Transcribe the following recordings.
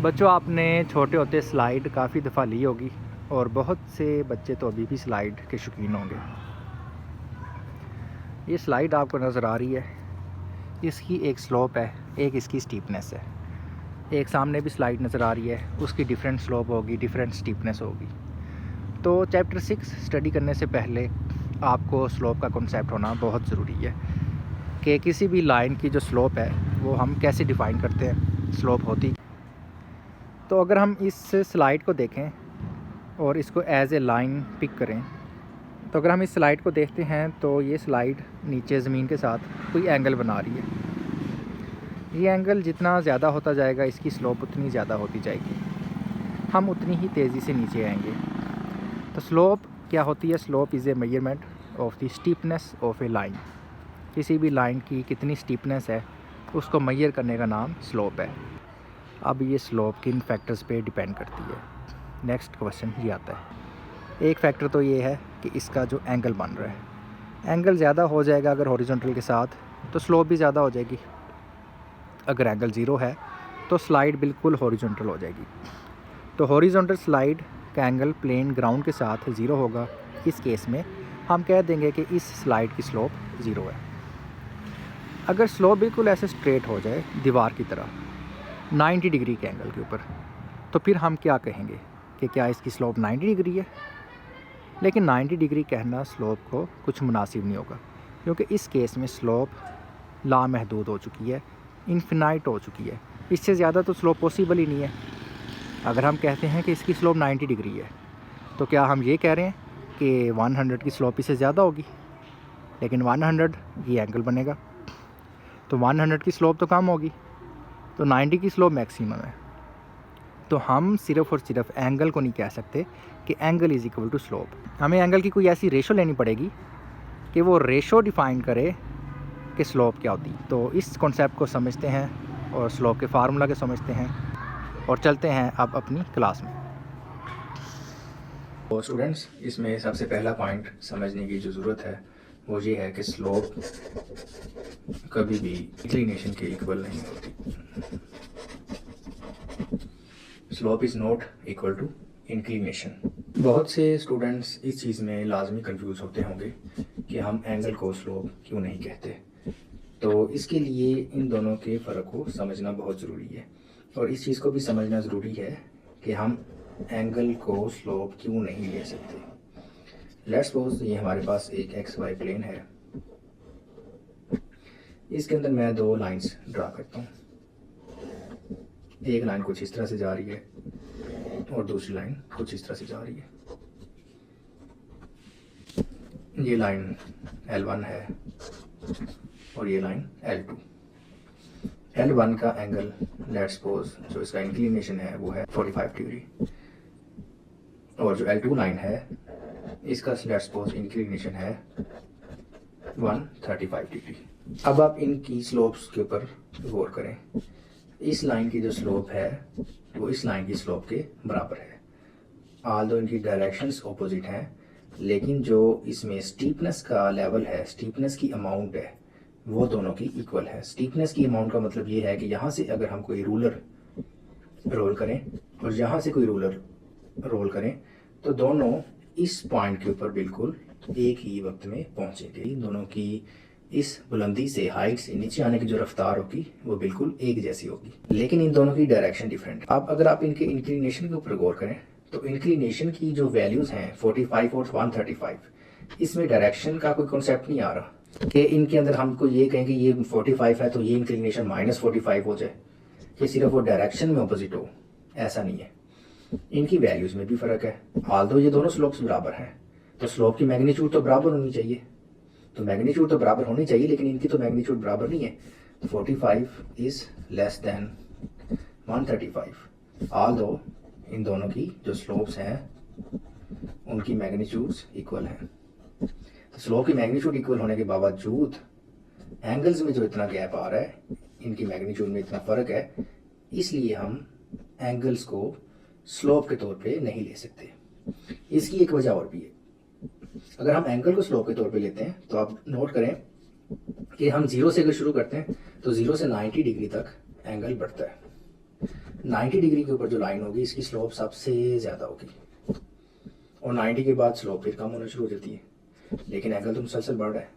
बच्चों, आपने छोटे होते स्लाइड काफ़ी दफ़ा ली होगी और बहुत से बच्चे तो अभी भी स्लाइड के शौकीन होंगे। ये स्लाइड आपको नज़र आ रही है, इसकी एक स्लोप है, एक इसकी स्टीपनेस है। एक सामने भी स्लाइड नज़र आ रही है, उसकी डिफरेंट स्लोप होगी, डिफरेंट स्टीपनेस होगी। तो चैप्टर 6 स्टडी करने से पहले आपको स्लोप का कॉन्सेप्ट होना बहुत ज़रूरी है कि किसी भी लाइन की जो स्लोप है वो हम कैसे डिफ़ाइन करते हैं, स्लोप होती। तो अगर हम इस स्लाइड को देखें और इसको एज ए लाइन पिक करें, तो अगर हम इस स्लाइड को देखते हैं तो ये स्लाइड नीचे ज़मीन के साथ कोई एंगल बना रही है। ये एंगल जितना ज़्यादा होता जाएगा, इसकी स्लोप उतनी ज़्यादा होती जाएगी, हम उतनी ही तेज़ी से नीचे आएंगे। तो स्लोप क्या होती है? Slope is a measurement of the steepness of a line. किसी भी लाइन की कितनी स्टीपनेस है उसको मेजर करने का नाम स्लोप है। अब ये स्लोप किन फैक्टर्स पे डिपेंड करती है? नेक्स्ट क्वेश्चन ये आता है। एक फैक्टर तो ये है कि इसका जो एंगल बन रहा है, एंगल ज़्यादा हो जाएगा अगर हॉरिजॉन्टल के साथ, तो स्लोप भी ज़्यादा हो जाएगी। अगर एंगल 0 है तो स्लाइड बिल्कुल हॉरिजॉन्टल हो जाएगी। तो हॉरिजॉन्टल स्लाइड का एंगल प्लेन ग्राउंड के साथ 0 होगा। इस केस में हम कह देंगे कि इस स्लाइड की स्लोप 0 है। अगर स्लोप बिल्कुल ऐसे स्ट्रेट हो जाए दीवार की तरह 90 डिग्री के एंगल के ऊपर, तो फिर हम क्या कहेंगे कि क्या इसकी स्लोप 90 डिग्री है? लेकिन 90 डिग्री कहना स्लोप को कुछ मुनासिब नहीं होगा, क्योंकि इस केस में स्लोप लामहदूद हो चुकी है, इन्फिनाइट हो चुकी है। इससे ज़्यादा तो स्लोप पॉसिबल ही नहीं है। अगर हम कहते हैं कि इसकी स्लोप 90 डिग्री है, तो क्या हम ये कह रहे हैं कि 100 की स्लोप इससे ज़्यादा होगी? लेकिन 100 ये एंगल बनेगा, तो 100 की स्लोप तो कम होगी, तो 90 की स्लोप मैक्सिमम है। तो हम सिर्फ़ और सिर्फ एंगल को नहीं कह सकते कि angle is equal to slope. हमें एंगल की कोई ऐसी रेशो लेनी पड़ेगी कि वो रेशो डिफ़ाइन करे कि स्लोप क्या होती। तो इस कॉन्सेप्ट को समझते हैं और स्लोप के फार्मूला के समझते हैं और चलते हैं अब अपनी क्लास में। तो स्टूडेंट्स, इसमें सबसे पहला पॉइंट समझने की जो ज़रूरत है वो ये है कि स्लोप कभी भी इंक्लिनेशन के इक्वल नहीं होती। Slope is not equal to inclination. बहुत से स्टूडेंट्स इस चीज़ में लाजमी कंफ्यूज होते होंगे कि हम एंगल को स्लोप क्यों नहीं कहते। तो इसके लिए इन दोनों के फ़र्क को समझना बहुत ज़रूरी है, और इस चीज़ को भी समझना ज़रूरी है कि हम एंगल को स्लोप क्यों नहीं ले सकते। लेट्स सपोज ये हमारे पास एक XY प्लेन है। इसके अंदर मैं दो लाइंस ड्रा करता हूँ। एक लाइन कुछ इस तरह से जा रही है और दूसरी लाइन कुछ इस तरह से जा रही है। ये लाइन L1 है और ये लाइन L2। L1 का एंगल लेट्स सपोज जो इसका इंक्लिनेशन है वो है 45 डिग्री, और जो L2 लाइन है इसका लेट्स सपोज इंक्लिनेशन है 135 डिग्री। अब आप इनकी स्लोप्स के ऊपर गौर करें। इस लाइन की जो स्लोप है वो इस लाइन की स्लोप के बराबर है। ऑल्दो इनकी डायरेक्शंस ऑपोजिट हैं, लेकिन जो इसमें स्टीपनेस का लेवल है, स्टीपनेस की अमाउंट है, वो दोनों की इक्वल है। स्टीपनेस की अमाउंट का मतलब ये है कि यहाँ से अगर हम कोई रूलर रोल करें और यहाँ से कोई रूलर रोल करें तो दोनों इस पॉइंट के ऊपर बिल्कुल एक ही वक्त में पहुँचेंगे। इन दोनों की इस बुलंदी से, हाइट से नीचे आने की जो रफ्तार होगी वो बिल्कुल एक जैसी होगी, लेकिन इन दोनों की डायरेक्शन डिफरेंट। अब अगर आप इनके इंक्लिनेशन के ऊपर गौर करें तो इंक्लिनेशन की जो वैल्यूज़ हैं 45 और 135, इसमें डायरेक्शन का कोई कॉन्सेप्ट नहीं आ रहा कि इनके अंदर हमको ये कहें कि ये 45 है तो ये इंक्लिनेशन -45 हो जाए, कि सिर्फ वो डायरेक्शन में अपोजिट हो, ऐसा नहीं है। इनकी वैल्यूज़ में भी फ़र्क है। ऑल्दो ये दोनों स्लोप्स बराबर हैं, तो स्लोप की मैग्नीट्यूड तो बराबर होनी चाहिए, तो मैग्नीट्यूड तो बराबर होनी चाहिए, लेकिन इनकी तो मैग्नीट्यूड बराबर नहीं है। 45 इज़ लेस दैन 135। ऑल्दो इन दोनों की जो स्लोप्स हैं उनकी मैग्नीट्यूड्स इक्वल हैं। तो स्लोप की मैग्नीट्यूड इक्वल होने के बावजूद एंगल्स में जो इतना गैप आ रहा है, इनकी मैग्नीट्यूड में इतना फ़र्क है, इसलिए हम एंगल्स को स्लोप के तौर पे नहीं ले सकते। इसकी एक वजह और भी है। अगर हम एंगल को स्लोप के तौर पे लेते हैं तो आप नोट करें कि हम 0 से अगर शुरू करते हैं तो 0 से 90 डिग्री तक एंगल बढ़ता है। 90 डिग्री के ऊपर जो लाइन होगी इसकी स्लोप सबसे ज़्यादा होगी और 90 के बाद स्लोप फिर कम होना शुरू हो जाती है। लेकिन एंगल तो मुसलसल बढ़ रहा है,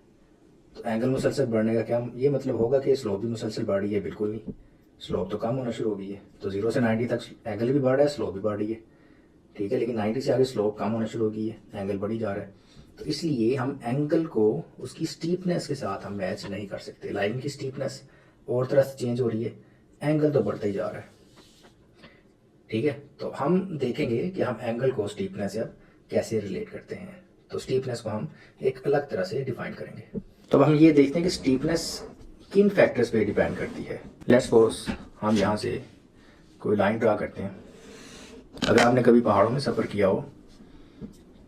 तो एंगल मुसलसल बढ़ने का क्या ये मतलब होगा कि स्लोप भी मुसलसल बढ़ रही है? बिल्कुल नहीं, स्लोप तो कम होना शुरू हो गई है। तो 0 से 90 तक एंगल भी बढ़ रहा है, स्लोप भी बढ़ रही है, ठीक है। लेकिन 90 से आगे स्लोप कम होना शुरू हो गई है, एंगल बढ़ी जा रहा है। तो इसलिए हम एंगल को उसकी स्टीपनेस के साथ हम मैच नहीं कर सकते। लाइन की स्टीपनेस और तरह से चेंज हो रही है, एंगल तो बढ़ता ही जा रहा है, ठीक है। तो हम देखेंगे कि हम एंगल को स्टीपनेस से अब कैसे रिलेट करते हैं। तो स्टीपनेस को हम एक अलग तरह से डिफाइन करेंगे। तो अब हम ये देखते हैं कि स्टीपनेस किन फैक्टर्स पे डिपेंड करती है। लेट्स सपोज हम यहाँ से कोई लाइन ड्रा करते हैं। अगर आपने कभी पहाड़ों में सफ़र किया हो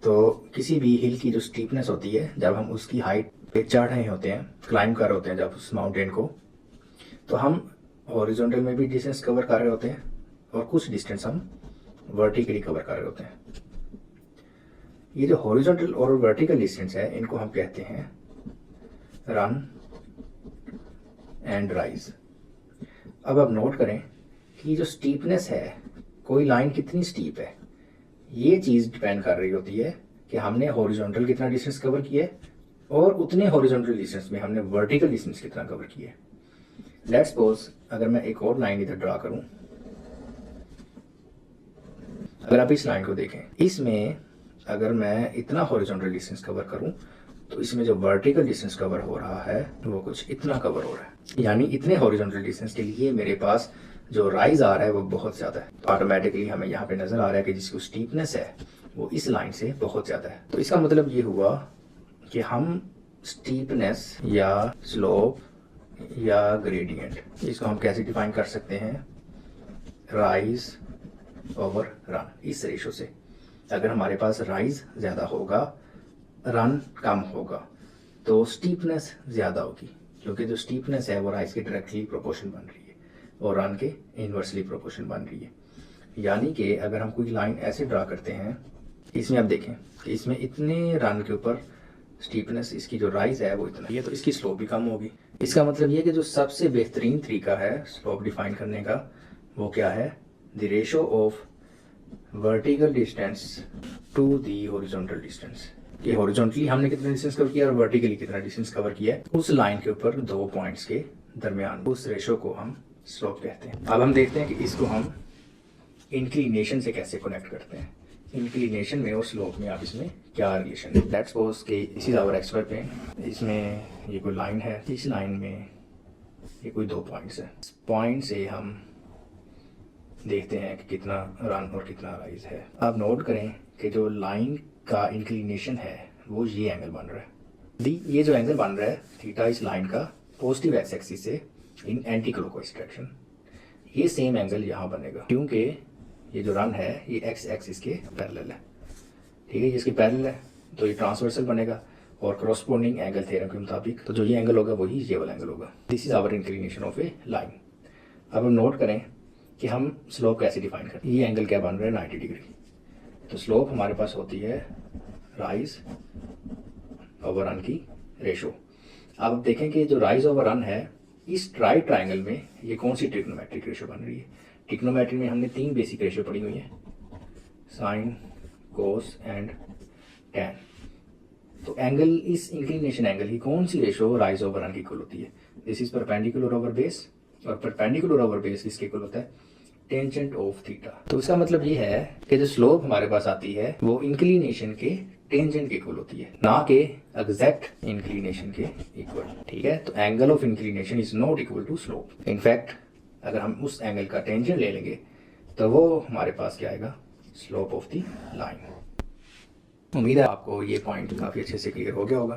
तो किसी भी हिल की जो स्टीपनेस होती है, जब हम उसकी हाइट पे चढ़ रहे होते हैं, क्लाइंब कर रहे होते हैं जब उस माउंटेन को, तो हम हॉरिजॉन्टल में भी डिस्टेंस कवर कर रहे होते हैं और कुछ डिस्टेंस हम वर्टिकली कवर कर रहे होते हैं। ये जो हॉरिजॉन्टल और वर्टिकल डिस्टेंस है इनको हम कहते हैं रन एंड राइज। अब आप नोट करें कि जो स्टीपनेस है, कोई लाइन कितनी स्टीप है, ये चीज़ डिपेंड कर रही होती है कि हमने हॉरिजॉन्टल कितना डिस्टेंस कवर किया है और उतने हॉरिजॉन्टल डिस्टेंस में हमने वर्टिकल डिस्टेंस कितना कवर किया है। लेट्स सपोज अगर मैं एक और लाइन इधर ड्रा करूं, अगर आप इस लाइन को देखें, इसमें अगर मैं इतना हॉरिजॉन्टल डिस्टेंस कवर करूं तो इसमें जो वर्टिकल डिस्टेंस कवर हो रहा है वो कुछ इतना कवर हो रहा है। यानी इतने हॉरिजॉन्टल डिस्टेंस के लिए मेरे पास जो राइज आ रहा है वो बहुत ज़्यादा है। तो ऑटोमेटिकली हमें यहाँ पे नज़र आ रहा है कि जिसकी स्टीपनेस है वो इस लाइन से बहुत ज़्यादा है। तो इसका मतलब ये हुआ कि हम स्टीपनेस या स्लोप या ग्रेडियंट, इसको हम कैसे डिफाइन कर सकते हैं? राइज ओवर रन, इस रेशो से। अगर हमारे पास राइज ज़्यादा होगा, रन कम होगा, तो स्टीपनेस ज़्यादा होगी, क्योंकि जो स्टीपनेस है वो राइज के डायरेक्टली प्रोपोर्शन बन रही है और रन के इन्वर्सली प्रोपोर्शन बन रही है। यानी कि अगर हम कोई लाइन ऐसे ड्रा करते हैं, इसमें आप देखें कि इसमें इतने रन के ऊपर स्टीपनेस, इसकी जो राइज है वो इतना है, तो इसकी स्लोप भी कम होगी। इसका मतलब ये कि जो सबसे बेहतरीन तरीका है स्लोप डिफाइन करने का वो क्या है? The ratio of vertical distance to the horizontal distance. कि हॉरिजॉन्टली हमने कितना डिस्टेंस कवर किया और वर्टिकली कितना डिस्टेंस कवर किया है, उस लाइन के ऊपर दो पॉइंट्स के दरमियान, उस रेशो को हम स्लोप कहते हैं। अब हम देखते हैं कि इसको हम इंक्लिनेशन से कैसे कनेक्ट करते हैं। इंक्लिनेशन में और स्लोप में आप इसमें क्या रिलेशन है? लेट्स सपोज कि इसी आवर एक्सवाई प्लेन, इसमें ये कोई लाइन है, इस लाइन में ये कोई दो पॉइंट्स है। इस पॉइंट से हम देखते हैं कि कितना रन और कितना राइज है। आप नोट करें कि जो लाइन का इंक्लिनेशन है वो ये एंगल बन रहा है। ये जो एंगल बन रहा है थीटा, इस लाइन का पॉजिटिव एक्स एक्सिस से इन एंटी क्लॉकवाइज डायरेक्शन, ये सेम एंगल यहाँ बनेगा, क्योंकि ये जो रन है ये एक्स एक्सिस के पैरेलल है, ठीक है। ये इसके पैरेलल है तो ये ट्रांसवर्सल बनेगा और करस्पॉन्डिंग एंगल थ्योरम के मुताबिक तो जो ये एंगल होगा वही ये वाला एंगल होगा। This is our inclination of a line. अब हम नोट करें कि हम स्लोप कैसे डिफाइन करें। ये एंगल क्या बन रहा है? 90 डिग्री। तो स्लोप हमारे पास होती है राइज ओवर रन की रेशो। अब देखें कि जो राइज ओवर रन है, इस राइट ट्राइंगल में ये कौन सी ट्रिग्नोमेट्रिक रेशो बन रही है? ट्रिग्नोमेट्री में हमने 3 बेसिक रेशो पढ़ी हुई है, साइन, कोस एंड टैन। तो एंगल, इस इंक्लिनेशन एंगल की कौन सी रेशो राइज ओवर रन की इक्वल होती है? This is perpendicular over base, और परपेंडिकुलर ओवर बेस किसके इक्वल होता है? Tangent of theta. तो इसका मतलब ये है कि जो स्लोप हमारे पास आती है वो इंक्लिनेशन के टेंजेंट के इक्वल होती है, ना कि एग्जैक्ट इंक्लिनेशन के इक्वल, ठीक है। तो angle of inclination is not equal to slope. In fact अगर हम उस एंगल का टेंजेंट ले लेंगे तो वो हमारे पास क्या आएगा? Slope of the line. उम्मीद है आपको ये पॉइंट काफ़ी अच्छे से क्लियर हो गया होगा।